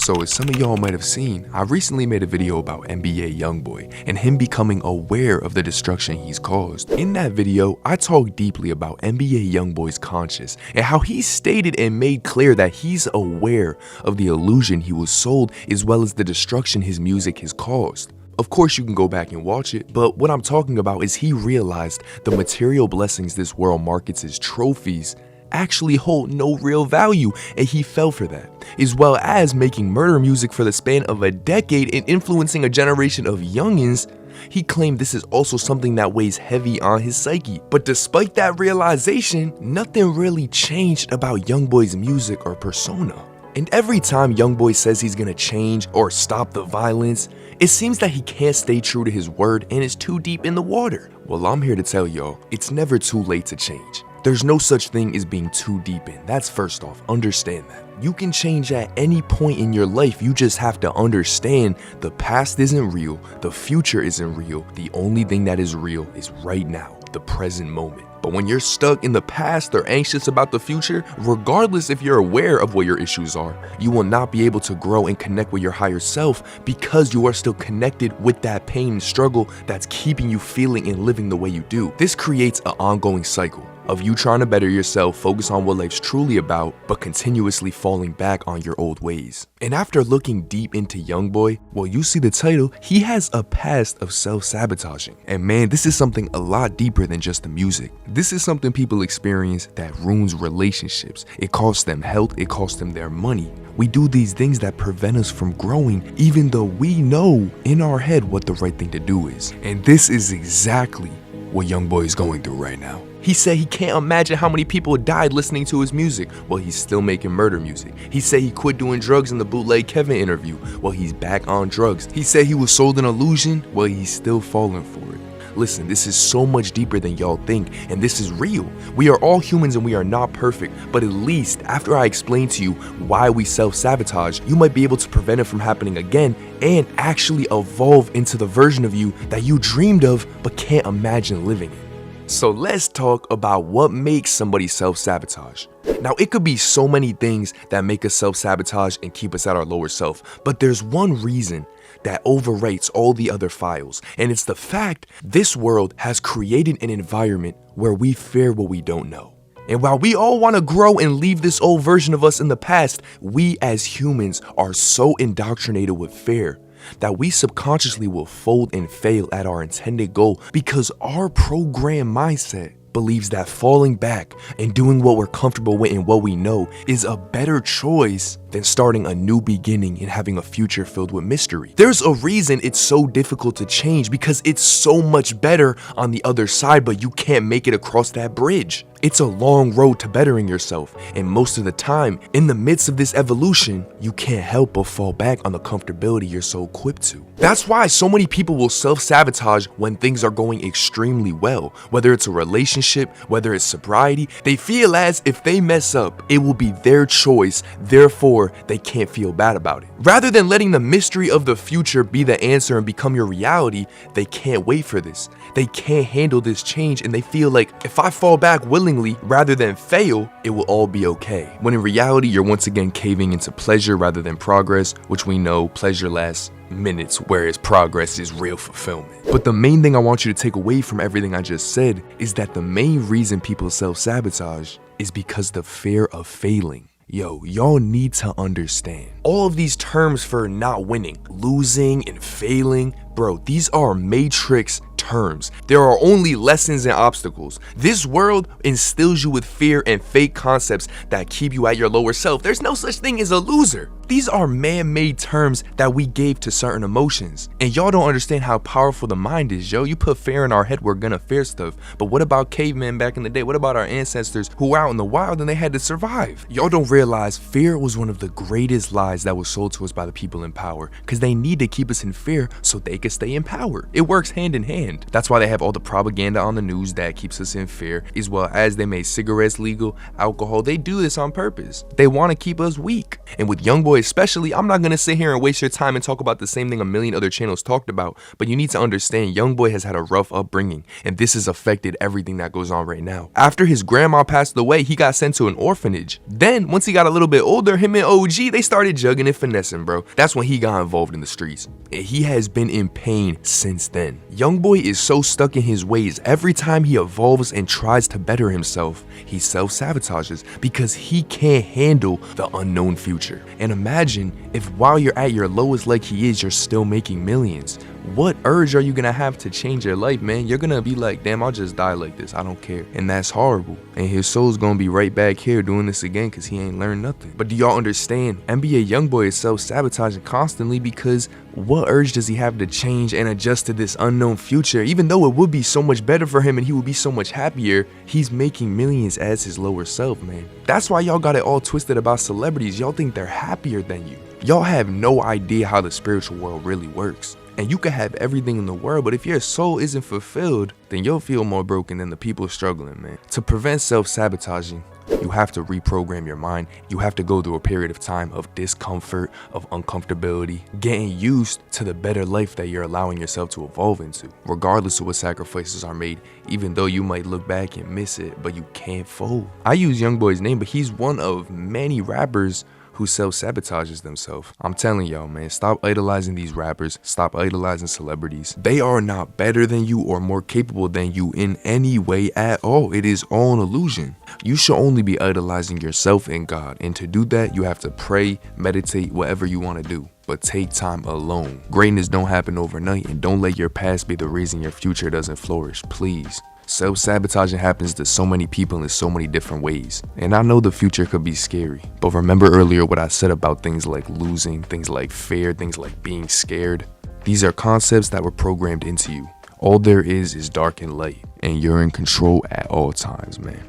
So as some of y'all might have seen, I recently made a video about NBA YoungBoy and him becoming aware of the destruction he's caused. In that video, I talked deeply about NBA YoungBoy's conscience and how he stated and made clear that he's aware of the illusion he was sold as well as the destruction his music has caused. Of course you can go back and watch it, but what I'm talking about is he realized the material blessings this world markets as trophies actually hold no real value, and he fell for that, as well as making murder music for the span of a decade and influencing a generation of youngins. He claimed this is also something that weighs heavy on his psyche. But despite that realization, nothing really changed about YoungBoy's music or persona. And every time YoungBoy says he's gonna change or stop the violence, it seems that he can't stay true to his word and is too deep in the water. Well, I'm here to tell y'all, it's never too late to change. There's no such thing as being too deep in. That's first off, understand that. You can change at any point in your life. You just have to understand the past isn't real, the future isn't real. The only thing that is real is right now, the present moment. But when you're stuck in the past or anxious about the future, regardless if you're aware of what your issues are, you will not be able to grow and connect with your higher self because you are still connected with that pain and struggle that's keeping you feeling and living the way you do. This creates an ongoing cycle of you trying to better yourself, focus on what life's truly about, but continuously falling back on your old ways. And after looking deep into YoungBoy, well, you see the title, he has a past of self-sabotaging. And man, this is something a lot deeper than just the music. This is something people experience that ruins relationships. It costs them health, it costs them their money. We do these things that prevent us from growing, even though we know in our head what the right thing to do is. And this is exactly what YoungBoy is going through right now. He said he can't imagine how many people died listening to his music while he's still making murder music. He said he quit doing drugs in the bootleg Kevin interview while he's back on drugs. He said he was sold an illusion while he's still falling for it. Listen, this is so much deeper than y'all think, and this is real. We are all humans and we are not perfect, but at least after I explain to you why we self-sabotage, you might be able to prevent it from happening again and actually evolve into the version of you that you dreamed of but can't imagine living in. So let's talk about what makes somebody self-sabotage. Now, it could be so many things that make us self-sabotage and keep us at our lower self, but there's one reason that overwrites all the other files, and it's the fact this world has created an environment where we fear what we don't know. And while we all want to grow and leave this old version of us in the past, we as humans are so indoctrinated with fear that we subconsciously will fold and fail at our intended goal because our programmed mindset believes that falling back and doing what we're comfortable with and what we know is a better choice than starting a new beginning and having a future filled with mystery. There's a reason it's so difficult to change because it's so much better on the other side, but you can't make it across that bridge. It's a long road to bettering yourself, and most of the time, in the midst of this evolution, you can't help but fall back on the comfortability you're so equipped to. That's why so many people will self-sabotage when things are going extremely well. Whether it's a relationship, whether it's sobriety, they feel as if they mess up, it will be their choice, therefore they can't feel bad about it. Rather than letting the mystery of the future be the answer and become your reality, they can't wait for this. They can't handle this change, and they feel like if I fall back willingly rather than fail, it will all be okay. When in reality, you're once again caving into pleasure rather than progress, which we know pleasure lasts minutes, whereas progress is real fulfillment. But the main thing I want you to take away from everything I just said is that the main reason people self-sabotage is because the fear of failing. Yo, y'all need to understand. All of these terms for not winning, losing, and failing, bro, these are matrix terms. There are only lessons and obstacles. This world instills you with fear and fake concepts that keep you at your lower self. There's no such thing as a loser. These are man-made terms that we gave to certain emotions. And y'all don't understand how powerful the mind is, yo. You put fear in our head, we're gonna fear stuff. But what about cavemen back in the day? What about our ancestors who were out in the wild and they had to survive? Y'all don't realize fear was one of the greatest lies that was sold to us by the people in power, because they need to keep us in fear so they can stay in power. It works hand in hand. mind. That's why they have all the propaganda on the news that keeps us in fear, as well as they made cigarettes legal, alcohol. They do this on purpose. They want to keep us weak. And with YoungBoy especially, I'm not gonna sit here and waste your time and talk about the same thing a million other channels talked about, but you need to understand YoungBoy has had a rough upbringing, and this has affected everything that goes on right now. After his grandma passed away, he got sent to an orphanage. Then, once he got a little bit older, him and OG, they started jugging and finessing, bro. That's when he got involved in the streets. And he has been in pain since then. YoungBoy is so stuck in his ways. Every time he evolves and tries to better himself, he self-sabotages because he can't handle the unknown future. And imagine if while you're at your lowest like he is, you're still making millions. What urge are you gonna have to change your life, man? You're gonna be like, damn, I'll just die like this, I don't care. And that's horrible. And his soul's gonna be right back here doing this again because he ain't learned nothing. But do y'all understand? NBA YoungBoy is self-sabotaging constantly because what urge does he have to change and adjust to this unknown future? Even though it would be so much better for him and he would be so much happier, he's making millions as his lower self, man. That's why y'all got it all twisted about celebrities. Y'all think they're happier than you. Y'all have no idea how the spiritual world really works. And you can have everything in the world, but if your soul isn't fulfilled, then you'll feel more broken than the people struggling, man. To prevent self-sabotaging, you have to reprogram your mind. You have to go through a period of time of discomfort, of uncomfortability, getting used to the better life that you're allowing yourself to evolve into. Regardless of what sacrifices are made, even though you might look back and miss it, but you can't fold. I use YoungBoy's name, but he's one of many rappers who self-sabotages themselves. I'm telling y'all, man, stop idolizing these rappers, stop idolizing celebrities. They are not better than you or more capable than you in any way at all. It is all an illusion. You should only be idolizing yourself and God, and to do that, you have to pray, meditate, whatever you want to do. But take time alone. Greatness don't happen overnight, and don't let your past be the reason your future doesn't flourish, please. Self-sabotaging happens to so many people in so many different ways. And I know the future could be scary, but remember earlier what I said about things like losing, things like fear, things like being scared? These are concepts that were programmed into you. All there is dark and light, and you're in control at all times, man.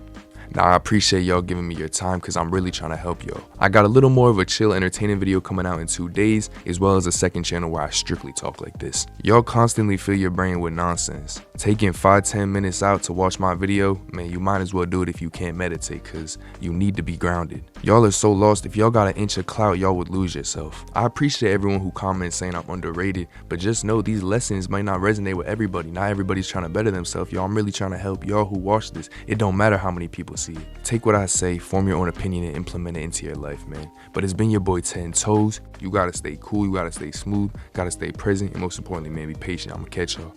Now, I appreciate y'all giving me your time because I'm really trying to help y'all. I got a little more of a chill, entertaining video coming out in 2 days, as well as a second channel where I strictly talk like this. Y'all constantly fill your brain with nonsense. Taking 5-10 minutes out to watch my video, man, you might as well do it if you can't meditate because you need to be grounded. Y'all are so lost. If y'all got an inch of clout, y'all would lose yourself. I appreciate everyone who comments saying I'm underrated, but just know these lessons might not resonate with everybody. Not everybody's trying to better themselves. Y'all, I'm really trying to help y'all who watch this. It don't matter how many people see it. Take what I say, form your own opinion, and implement it into your life, man. But it's been your boy 10 Toes. You gotta stay cool, you gotta stay smooth, gotta stay present, and most importantly, man, be patient. I'ma catch y'all.